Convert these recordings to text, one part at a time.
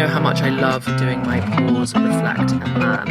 know how much I love doing my pause, reflect and plan.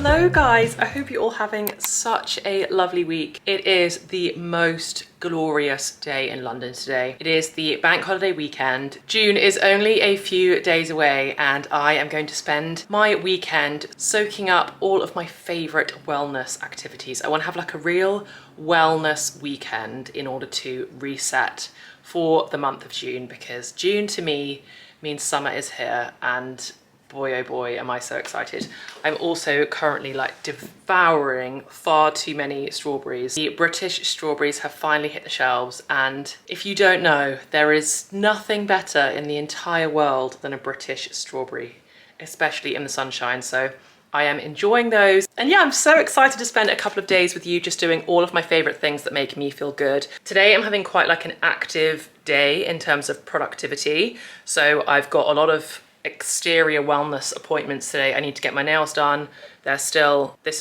Hello guys, I hope you're all having such a lovely week. It is the most glorious day in London today. It is the bank holiday weekend. June is only a few days away and I am going to spend my weekend soaking up all of my favorite wellness activities. I want to have like a real wellness weekend in order to reset for the month of June, because June to me means summer is here, and boy oh boy am I so excited. I'm also currently like devouring far too many strawberries. The British strawberries have finally hit the shelves, and if you don't know, there is nothing better in the entire world than a British strawberry, especially in the sunshine. So I am enjoying those. And yeah, I'm so excited to spend a couple of days with you just doing all of my favorite things that make me feel good. Today I'm having quite like an active day in terms of productivity. So I've got a lot of exterior wellness appointments today. I need to get my nails done. This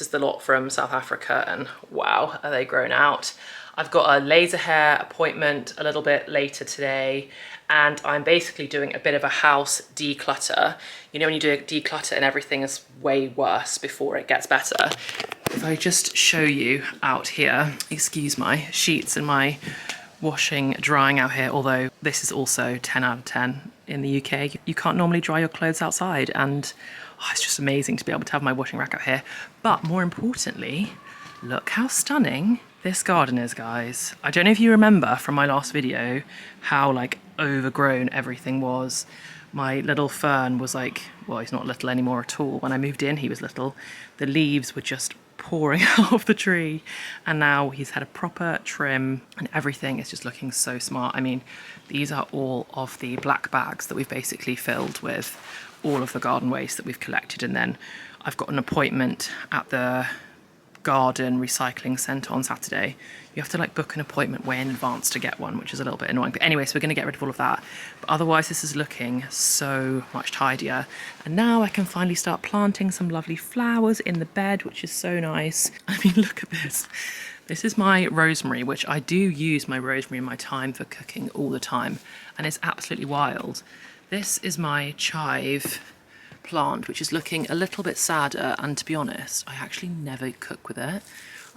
is the lot from South Africa, and wow, are they grown out. I've got a laser hair appointment a little bit later today, and I'm basically doing a bit of a house declutter. You know, when you do a declutter and everything is way worse before it gets better. If I just show you out here, excuse my sheets and my washing, drying out here, although this is also 10 out of 10 in the UK. You can't normally dry your clothes outside, and it's just amazing to be able to have my washing rack out here. But more importantly, look how stunning this garden is, guys. I don't know if you remember from my last video how like overgrown everything was. My little fern was like, well, he's not little anymore at all. When I moved in, he was little. The leaves were just pouring out of the tree, and now he's had a proper trim and everything is just looking so smart. I mean, these are all of the black bags that we've basically filled with all of the garden waste that we've collected, and then I've got an appointment at the garden recycling centre on Saturday. You have to like book an appointment way in advance to get one, which is a little bit annoying. But anyway, so we're going to get rid of all of that. But otherwise, this is looking so much tidier. And now I can finally start planting some lovely flowers in the bed, which is so nice. I mean, look at this. This is my rosemary, which I do use my rosemary in my time for cooking all the time, and it's absolutely wild. This is my chive plant, which is looking a little bit sadder, and to be honest, I actually never cook with it.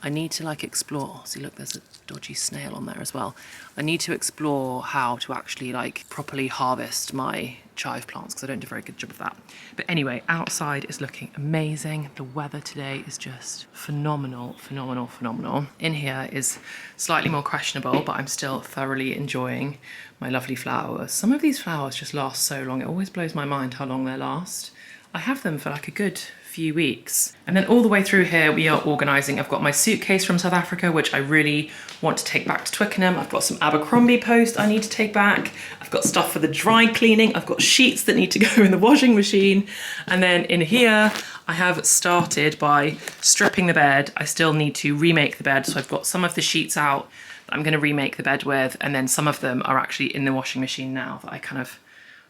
I need to like explore. See, look, there's a dodgy snail on there as well. I need to explore how to actually like properly harvest my chive plants, because I don't do a very good job of that. But anyway, outside is looking amazing. The weather today is just phenomenal, phenomenal, phenomenal. In here is slightly more questionable, but I'm still thoroughly enjoying my lovely flowers. Some of these flowers just last so long. It always blows my mind how long they last. I have them for like a good few weeks. And then all the way through here we are organising. I've got my suitcase from South Africa, which I really want to take back to Twickenham. I've got some Abercrombie post I need to take back. I've got stuff for the dry cleaning. I've got sheets that need to go in the washing machine. And then in here I have started by stripping the bed. I still need to remake the bed, so I've got some of the sheets out that I'm going to remake the bed with, and then some of them are actually in the washing machine now that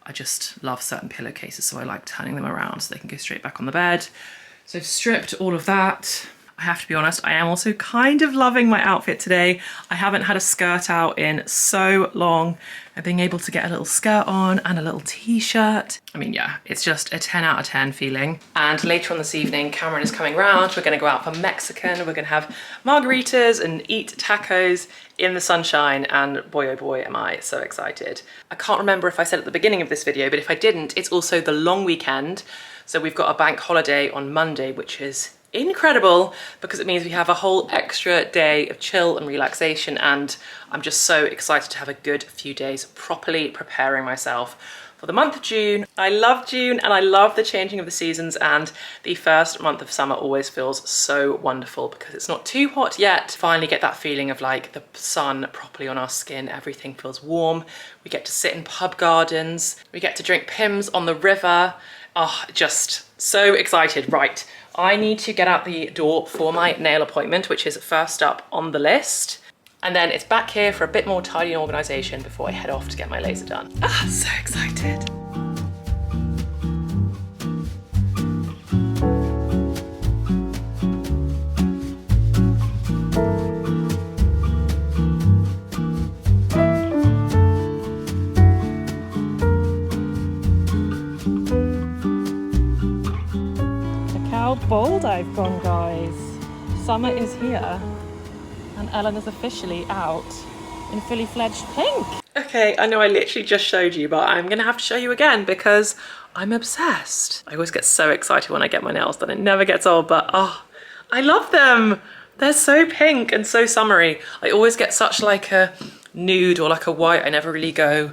I just love certain pillowcases, so I like turning them around so they can go straight back on the bed. So I've stripped all of that. I have to be honest, I am also kind of loving my outfit today. I haven't had a skirt out in so long, and being able to get a little skirt on and a little t-shirt. I mean, yeah, it's just a 10 out of 10 feeling. And later on this evening, Cameron is coming round. We're gonna go out for Mexican. We're gonna have margaritas and eat tacos in the sunshine, and boy oh boy am I so excited. I can't remember if I said at the beginning of this video, but if I didn't, it's also the long weekend. So we've got a bank holiday on Monday, which is incredible because it means we have a whole extra day of chill and relaxation, and I'm just so excited to have a good few days properly preparing myself for the month of June. I love June and I love the changing of the seasons, and the first month of summer always feels so wonderful because it's not too hot yet. Finally get that feeling of like the sun properly on our skin, everything feels warm. We get to sit in pub gardens, we get to drink Pimm's on the river. Oh, just so excited. Right, I need to get out the door for my nail appointment, which is first up on the list. And then it's back here for a bit more tidy and organisation before I head off to get my laser done. Ah, so excited. how bold I've gone, guys. Summer is here and Ellen is officially out in fully fledged pink. Okay, I know I literally just showed you, but I'm gonna have to show you again because I'm obsessed. I always get so excited when I get my nails done. It never gets old, but oh, I love them. They're so pink and so summery. I always get such like a nude or like a white. I never really go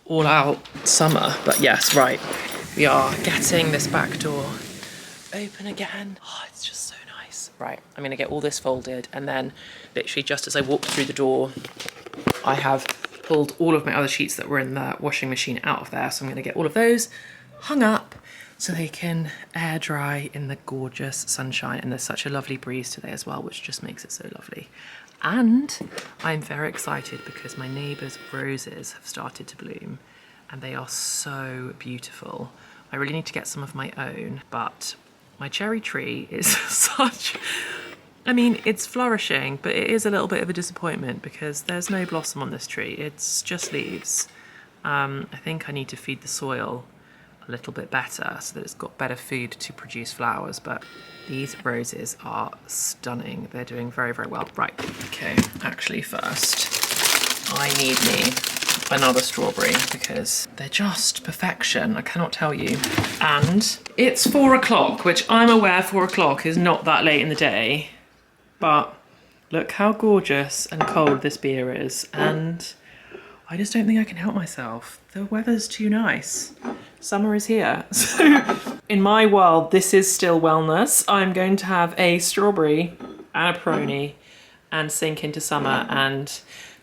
all out summer, but yes, right. We are getting this back door open again. Oh, it's just so nice. Right, I'm gonna get all this folded and then literally just as I walked through the door, I have pulled all of my other sheets that were in the washing machine out of there. So I'm gonna get all of those hung up so they can air dry in the gorgeous sunshine. And there's such a lovely breeze today as well, which just makes it so lovely. And I'm very excited because my neighbour's roses have started to bloom and they are so beautiful. I really need to get some of my own, but my cherry tree is such, I mean, it's flourishing, but it is a little bit of a disappointment because there's no blossom on this tree. It's just leaves. I think I need to feed the soil a little bit better so that it's got better food to produce flowers, but these roses are stunning. They're doing very, very well. Right, okay, actually first, I need me another strawberry because they're just perfection, I cannot tell you. And it's 4 o'clock, which I'm aware 4 o'clock is not that late in the day, but look how gorgeous and cold this beer is, and I just don't think I can help myself. The weather's too nice. Summer is here. So in my world, this is still wellness. I'm going to have a strawberry and a Peroni and sink into summer. And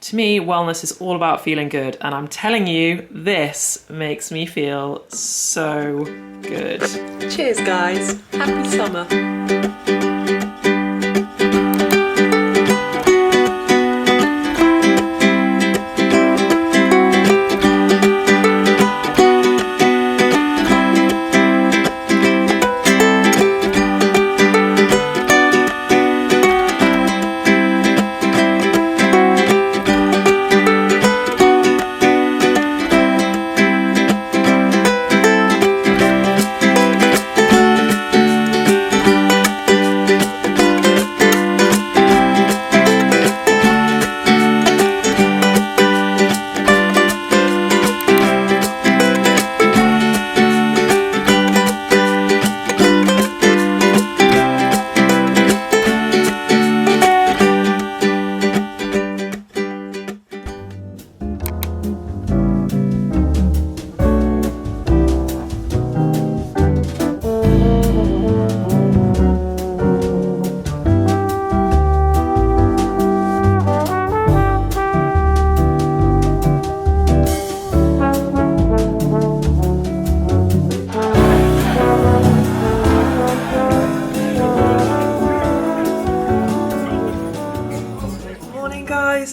to me, wellness is all about feeling good. And I'm telling you, this makes me feel so good. Cheers, guys. Happy summer.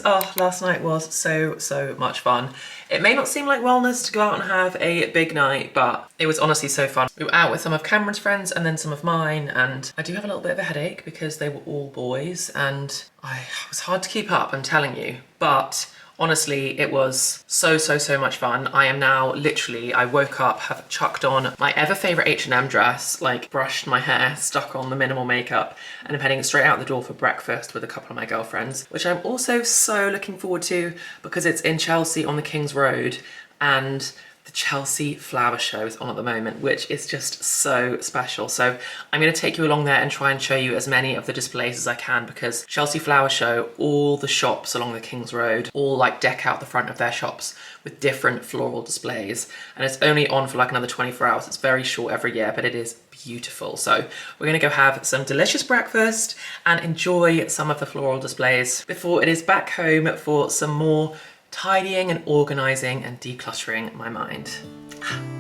Oh, last night was so much fun. It may not seem like wellness to go out and have a big night, but it was honestly so fun. We were out with some of Cameron's friends and then some of mine, and I do have a little bit of a headache because they were all boys and it was hard to keep up, I'm telling you. But honestly, it was so much fun. I am now literally, I woke up, have chucked on my ever favorite H&M dress, like brushed my hair, stuck on the minimal makeup, and I'm heading straight out the door for breakfast with a couple of my girlfriends, which I'm also so looking forward to because it's in Chelsea on the King's Road, and the Chelsea Flower Show is on at the moment, which is just so special. So I'm going to take you along there and try and show you as many of the displays as I can, because Chelsea Flower Show, all the shops along the King's Road all like deck out the front of their shops with different floral displays, and it's only on for like another 24 hours. It's very short every year, but it is beautiful. So we're going to go have some delicious breakfast and enjoy some of the floral displays before it is back home for some more tidying and organising and decluttering my mind.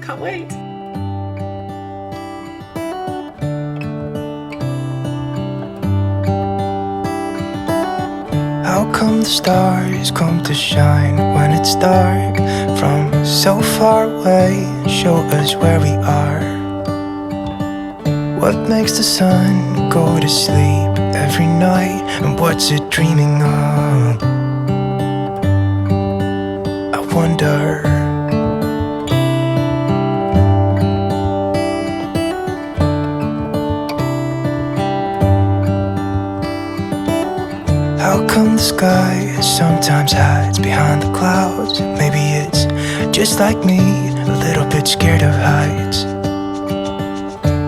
Can't wait. How come the stars come to shine when it's dark from so far away? Show us where we are. What makes the sun go to sleep every night, and what's it dreaming of? I wonder. the sky sometimes hides behind the clouds. Maybe it's just like me, a little bit scared of heights.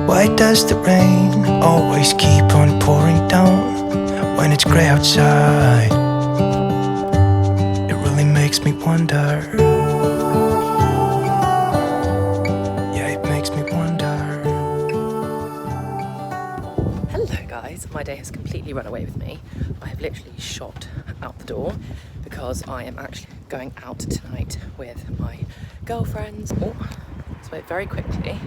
Why does the rain always keep on pouring down when it's grey outside? It really makes me wonder. Yeah, it makes me wonder. Hello guys, my day has completely run away with me. I have literally shot out the door because I am actually going out tonight with my girlfriends. Oh, so wait, very quickly.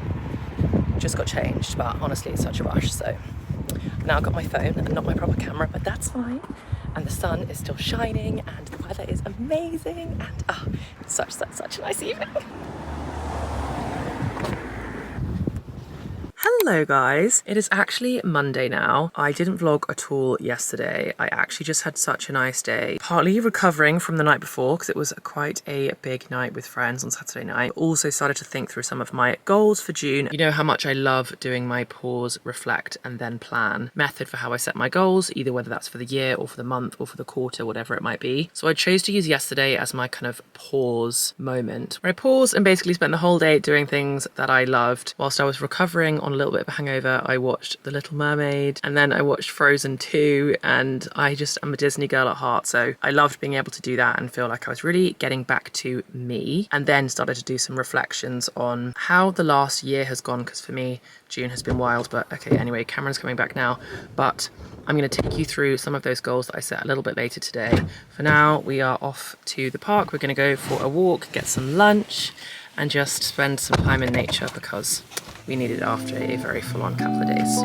Just got changed, but honestly it's such a rush, so I've now got my phone and not my proper camera, but that's fine. And the sun is still shining and the weather is amazing, and it's such a nice evening. Hello guys, it is actually Monday now. I didn't vlog at all yesterday. I actually just had such a nice day. Partly recovering from the night before because it was quite a big night with friends on Saturday night. Also started to think through some of my goals for June. You know how much I love doing my pause, reflect and then plan method for how I set my goals, either whether that's for the year or for the month or for the quarter, whatever it might be. So I chose to use yesterday as my kind of pause moment, where I paused and basically spent the whole day doing things that I loved. Whilst I was recovering on a little bit of a hangover, I watched The Little Mermaid and then I watched Frozen 2, and I just am a Disney girl at heart, so I loved being able to do that and feel like I was really getting back to me, and then started to do some reflections on how the last year has gone, because for me June has been wild. But okay, anyway, Cameron's coming back now, but I'm going to take you through some of those goals that I set a little bit later today. For now, we are off to the park. We're going to go for a walk, get some lunch and just spend some time in nature because we need it after a very full-on couple of days.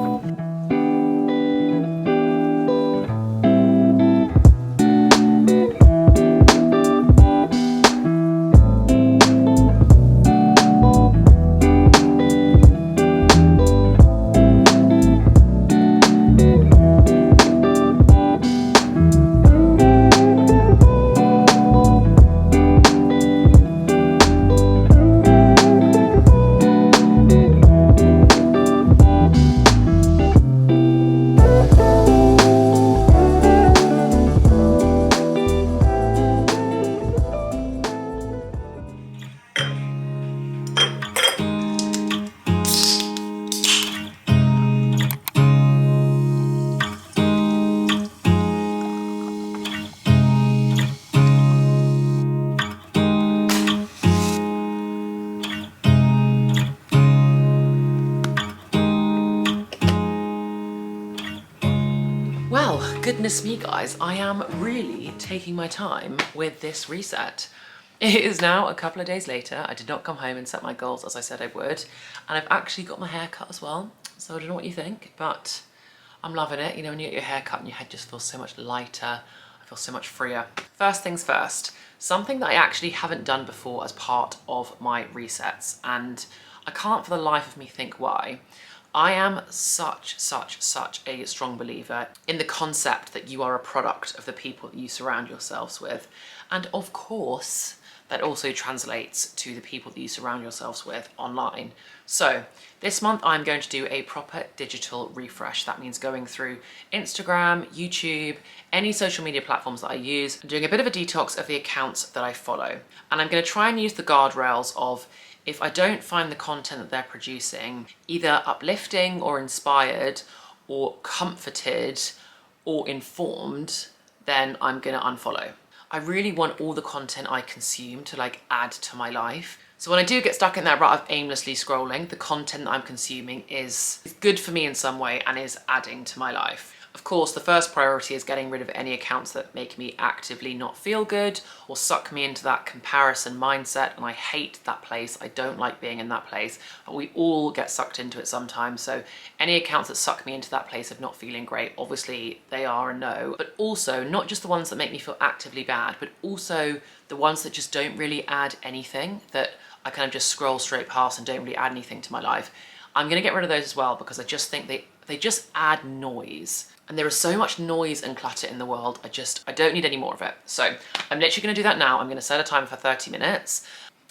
Well, goodness me guys, I am really taking my time with this reset. It is now a couple of days later. I did not come home and set my goals as I said I would, and I've actually got my hair cut as well, so I don't know what you think, but I'm loving it. You know, when you get your hair cut and your head just feels so much lighter, I feel so much freer. First things first, something that I actually haven't done before as part of my resets, and I can't for the life of me think why. I am such a strong believer in the concept that you are a product of the people that you surround yourselves with. And of course, that also translates to the people that you surround yourselves with online. So this month I'm going to do a proper digital refresh. That means going through Instagram, YouTube, any social media platforms that I use, and doing a bit of a detox of the accounts that I follow. And I'm going to try and use the guardrails of, if I don't find the content that they're producing either uplifting or inspired or comforted or informed, then I'm gonna unfollow. I really want all the content I consume to like add to my life. So when I do get stuck in that rut of aimlessly scrolling, the content that I'm consuming is good for me in some way and is adding to my life. Of course, the first priority is getting rid of any accounts that make me actively not feel good or suck me into that comparison mindset, and I hate that place. I don't like being in that place, but we all get sucked into it sometimes. So any accounts that suck me into that place of not feeling great, obviously they are a no, but also not just the ones that make me feel actively bad, but also the ones that just don't really add anything, that I kind of just scroll straight past and don't really add anything to my life. I'm gonna get rid of those as well, because I just think they just add noise. And there is so much noise and clutter in the world, I don't need any more of it. So I'm literally gonna do that now. I'm gonna set a timer for 30 minutes.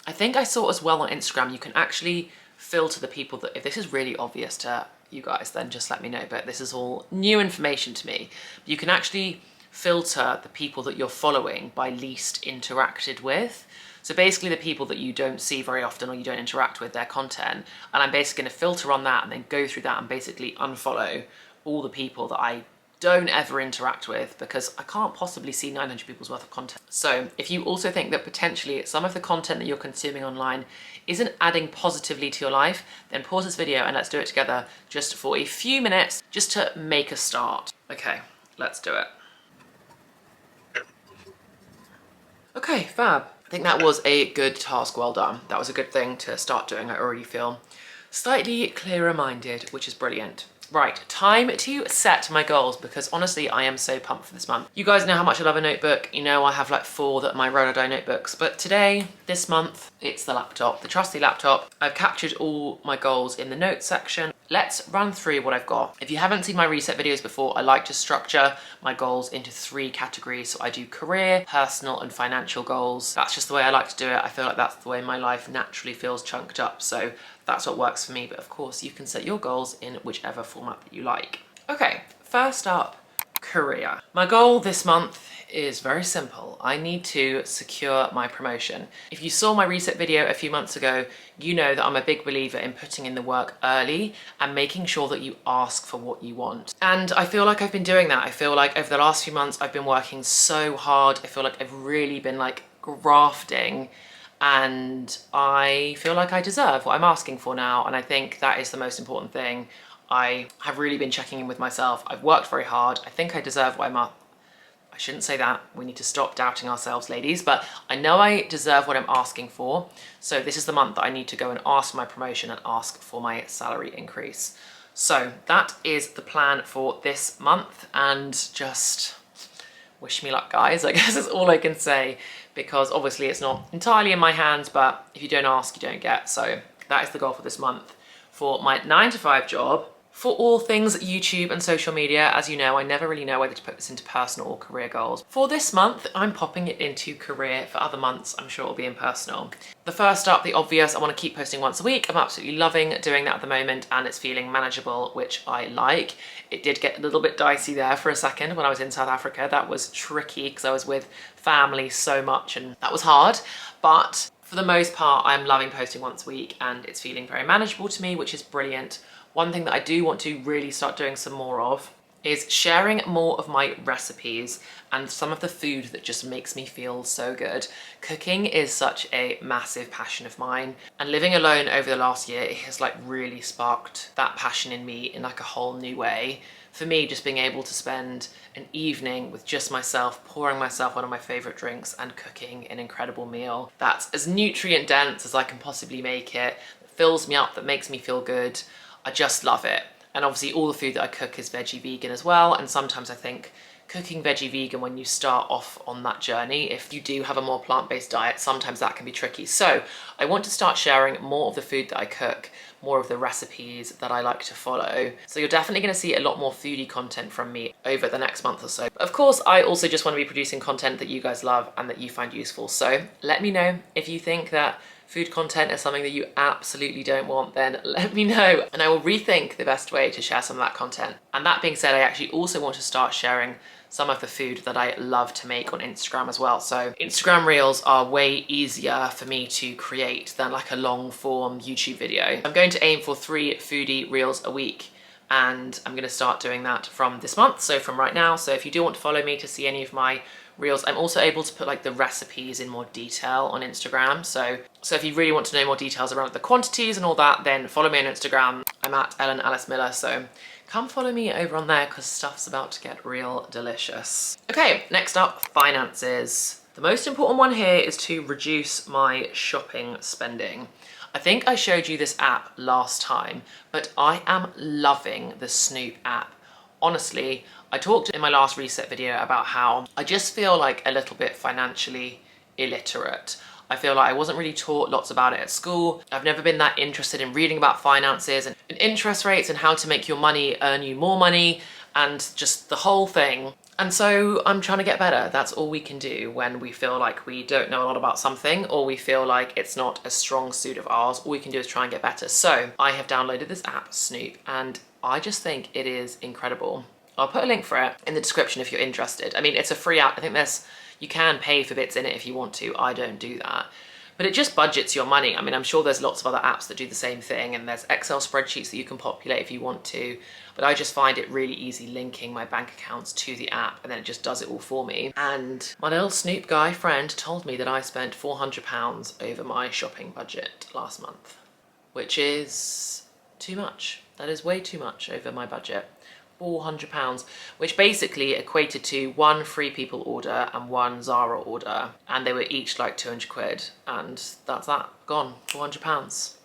I think I saw as well on Instagram, you can actually filter the people that, if this is really obvious to you guys, then just let me know, but this is all new information to me. You can actually filter the people that you're following by least interacted with. So basically the people that you don't see very often or you don't interact with their content, and I'm basically going to filter on that and then go through that and basically unfollow all the people that I don't ever interact with, because I can't possibly see 900 people's worth of content. So if you also think that potentially some of the content that you're consuming online isn't adding positively to your life, then pause this video and let's do it together just for a few minutes, just to make a start. Okay, let's do it. Okay, fab. I think that was a good task, well done. That was a good thing to start doing. I already feel slightly clearer minded, which is brilliant. Right, time to set my goals, because honestly, I am so pumped for this month. You guys know how much I love a notebook. You know I have like 4 that are my roll-a-die notebooks, but today, this month, it's the laptop, the trusty laptop. I've captured all my goals in the notes section. Let's run through what I've got. If you haven't seen my reset videos before, I like to structure my goals into 3 categories. So I do career, personal, and financial goals. That's just the way I like to do it. I feel like that's the way my life naturally feels chunked up. So that's what works for me. But of course, you can set your goals in whichever format that you like. Okay, first up, career. My goal this month is very simple. I need to secure my promotion. If you saw my reset video a few months ago, you know that I'm a big believer in putting in the work early and making sure that you ask for what you want. And I feel like I've been doing that. I feel like over the last few months, I've been working so hard. I feel like I've really been like grafting, and I feel like I deserve what I'm asking for now. And I think that is the most important thing. I have really been checking in with myself. I've worked very hard. I think I deserve what I shouldn't say that. We need to stop doubting ourselves, ladies, but I know I deserve what I'm asking for. So this is the month that I need to go and ask for my promotion and ask for my salary increase. So that is the plan for this month, and just wish me luck, guys. I guess is all I can say, because obviously it's not entirely in my hands, but if you don't ask, you don't get. So that is the goal for this month. For my 9-to-5 job, for all things YouTube and social media, as you know, I never really know whether to put this into personal or career goals. For this month, I'm popping it into career. For other months, I'm sure it'll be in personal. The first up, the obvious, I want to keep posting once a week. I'm absolutely loving doing that at the moment, and it's feeling manageable, which I like. It did get a little bit dicey there for a second when I was in South Africa. That was tricky because I was with family so much, and that was hard. But for the most part, I'm loving posting once a week, and it's feeling very manageable to me, which is brilliant. One thing that I do want to really start doing some more of is sharing more of my recipes and some of the food that just makes me feel so good. Cooking is such a massive passion of mine, and living alone over the last year, it has like really sparked that passion in me in like a whole new way. For me, just being able to spend an evening with just myself, pouring myself one of my favorite drinks and cooking an incredible meal that's as nutrient dense as I can possibly make it, that fills me up, that makes me feel good. I just love it. And obviously all the food that I cook is veggie vegan as well. And sometimes I think cooking veggie vegan, when you start off on that journey, if you do have a more plant-based diet, sometimes that can be tricky. So I want to start sharing more of the food that I cook, more of the recipes that I like to follow. So you're definitely going to see a lot more foodie content from me over the next month or so. Of course, I also just want to be producing content that you guys love and that you find useful. So let me know if you think that food content is something that you absolutely don't want, then let me know and I will rethink the best way to share some of that content. And that being said, I actually also want to start sharing some of the food that I love to make on Instagram as well. So Instagram Reels are way easier for me to create than like a long form YouTube video. I'm going to aim for 3 foodie Reels a week, and I'm going to start doing that from this month, so from right now. So if you do want to follow me to see any of my Reels, I'm also able to put like the recipes in more detail on Instagram. So if you really want to know more details around the quantities and all that, then follow me on Instagram. I'm at Ellen Alice Miller, so come follow me over on there because stuff's about to get real delicious. Okay, next up, finances. The most important one here is to reduce my shopping spending. I think I showed you this app last time, but I am loving the Snoop app. Honestly, I talked in my last reset video about how I just feel like a little bit financially illiterate. I feel like I wasn't really taught lots about it at school. I've never been that interested in reading about finances and interest rates and how to make your money earn you more money and just the whole thing. And so I'm trying to get better. That's all we can do when we feel like we don't know a lot about something, or we feel like it's not a strong suit of ours. All we can do is try and get better. So I have downloaded this app, Snoop, and I just think it is incredible. I'll put a link for it in the description if you're interested. I mean, it's a free app. I think you can pay for bits in it if you want to. I don't do that. But it just budgets your money. I mean, I'm sure there's lots of other apps that do the same thing, and there's Excel spreadsheets that you can populate if you want to. But I just find it really easy linking my bank accounts to the app, and then it just does it all for me. And my little Snoop guy friend told me that I spent £400 over my shopping budget last month, which is too much. That is way too much over my budget. £400, which basically equated to one Free People order and one Zara order, and they were each like 200 quid, and that's that, gone, £400.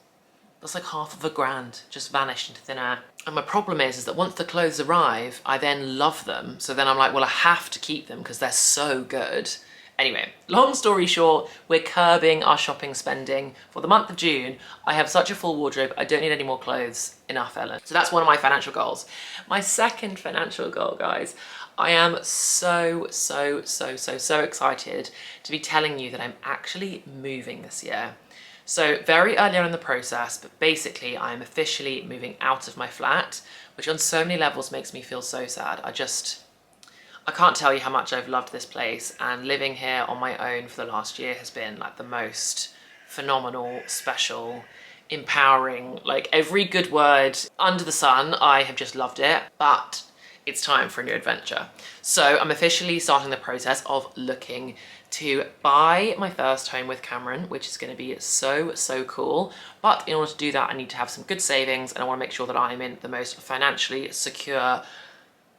That's like half of a grand just vanished into thin air. And my problem is that once the clothes arrive, I then love them, so then I'm like, well, I have to keep them because they're so good. Anyway, long story short, we're curbing our shopping spending for the month of June. I have such a full wardrobe, I don't need any more clothes. Enough, Ellen. So that's one of my financial goals. My second financial goal, guys, I am so excited to be telling you that I'm actually moving this year. So very early on in the process, but basically I'm officially moving out of my flat, which on so many levels makes me feel so sad. I can't tell you how much I've loved this place, and living here on my own for the last year has been like the most phenomenal, special, empowering, like every good word under the sun. I have just loved it, but it's time for a new adventure. So I'm officially starting the process of looking to buy my first home with Cameron, which is going to be so cool. But in order to do that, I need to have some good savings, and I want to make sure that I'm in the most financially secure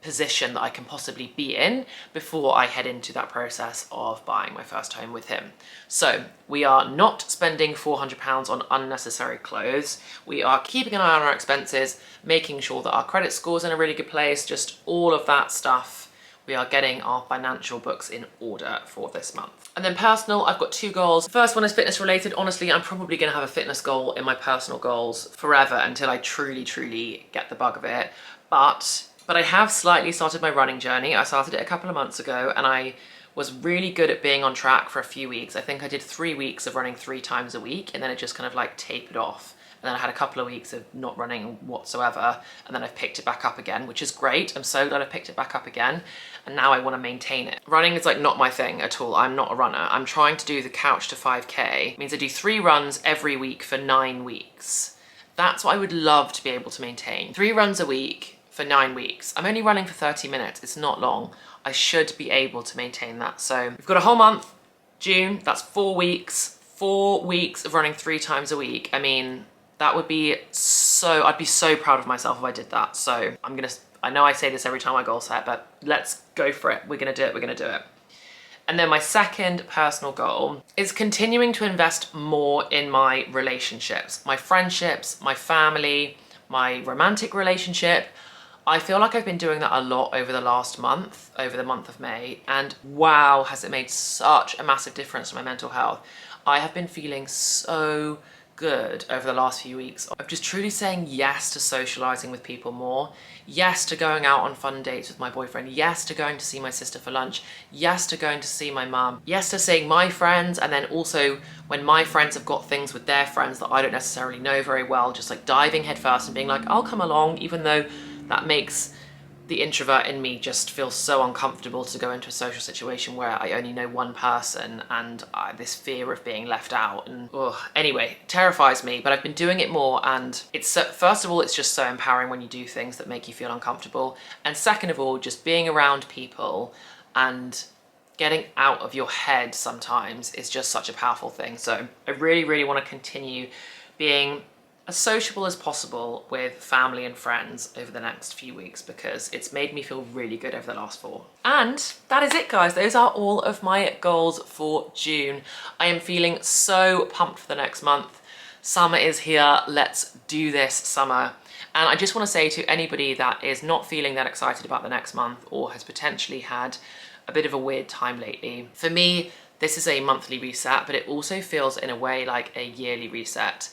position that I can possibly be in before I head into that process of buying my first home with him. So we are not spending £400 on unnecessary clothes. We are keeping an eye on our expenses, making sure that our credit score's in a really good place, just all of that stuff. We are getting our financial books in order for this month. And then personal, I've got two goals. The first one is fitness related. Honestly, I'm probably gonna have a fitness goal in my personal goals forever until I truly get the bug of it. But I have slightly started my running journey. I started it a couple of months ago, and I was really good at being on track for a few weeks. I think I did 3 weeks of running 3 times a week, and then it just kind of like tapered off. And then I had a couple of weeks of not running whatsoever, and then I've picked it back up again, which is great. I'm so glad I picked it back up again, and now I want to maintain it. Running is like not my thing at all. I'm not a runner. I'm trying to do the couch to 5K. It means I do 3 runs every week for 9 weeks. That's what I would love to be able to maintain. 3 runs a week for 9 weeks. I'm only running for 30 minutes, it's not long. I should be able to maintain that. So we've got a whole month, June, that's 4 weeks. 4 weeks of running 3 times a week. I mean, that would be I'd be so proud of myself if I did that. So I know I say this every time I goal set, but let's go for it. We're gonna do it. And then my second personal goal is continuing to invest more in my relationships, my friendships, my family, my romantic relationship. I feel like I've been doing that a lot over the last month, over the month of May, and wow, has it made such a massive difference to my mental health. I have been feeling so good over the last few weeks of just truly saying yes to socializing with people more, yes to going out on fun dates with my boyfriend, yes to going to see my sister for lunch, yes to going to see my mum, yes to seeing my friends, and then also when my friends have got things with their friends that I don't necessarily know very well, just like diving headfirst and being like, I'll come along, even though that makes the introvert in me just feel so uncomfortable to go into a social situation where I only know one person, and this fear of being left out, and anyway, terrifies me. But I've been doing it more, and it's first of all, it's just so empowering when you do things that make you feel uncomfortable, and second of all, just being around people and getting out of your head sometimes is just such a powerful thing. So I really want to continue being as sociable as possible with family and friends over the next few weeks, because it's made me feel really good over the last 4. And that is it, guys. Those are all of my goals for June. I am feeling so pumped for the next month. Summer is here. Let's do this summer. And I just want to say to anybody that is not feeling that excited about the next month, or has potentially had a bit of a weird time lately, for me, this is a monthly reset, but it also feels in a way like a yearly reset.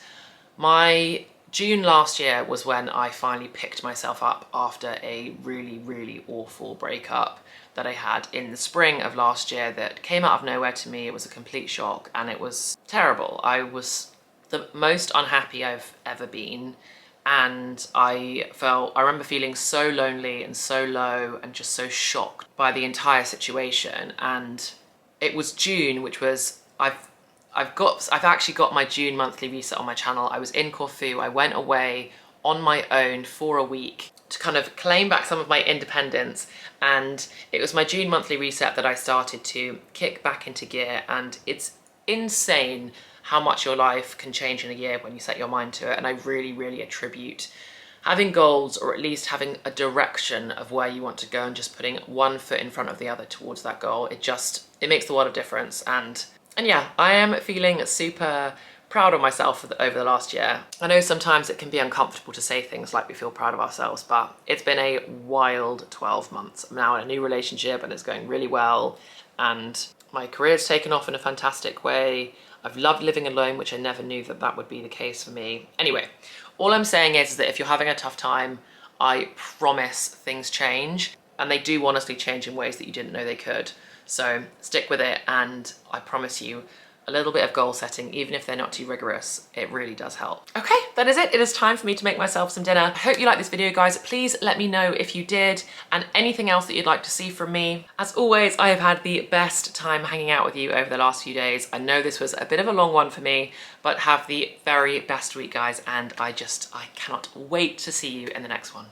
My June last year was when I finally picked myself up after a really awful breakup that I had in the spring of last year that came out of nowhere to me. It was a complete shock, and it was terrible. I was the most unhappy I've ever been, and I remember feeling so lonely and so low and just so shocked by the entire situation. And it was June, which was, I've actually got my June monthly reset on my channel. I was in Corfu, I went away on my own for a week to kind of claim back some of my independence, and it was my June monthly reset that I started to kick back into gear. And it's insane how much your life can change in a year when you set your mind to it. And I really, really attribute having goals, or at least having a direction of where you want to go and just putting one foot in front of the other towards that goal. It makes a lot of difference. And yeah, I am feeling super proud of myself over the last year. I know sometimes it can be uncomfortable to say things like we feel proud of ourselves, but it's been a wild 12 months. I'm now in a new relationship and it's going really well, and my career's taken off in a fantastic way. I've loved living alone, which I never knew that would be the case for me. Anyway, all I'm saying is that if you're having a tough time, I promise things change, and they do honestly change in ways that you didn't know they could. So stick with it, and I promise you, a little bit of goal setting, even if they're not too rigorous, it really does help. Okay, that is it. It is time for me to make myself some dinner. I hope you liked this video, guys. Please let me know if you did, and anything else that you'd like to see from me. As always, I have had the best time hanging out with you over the last few days. I know this was a bit of a long one for me, but have the very best week, guys, and I cannot wait to see you in the next one.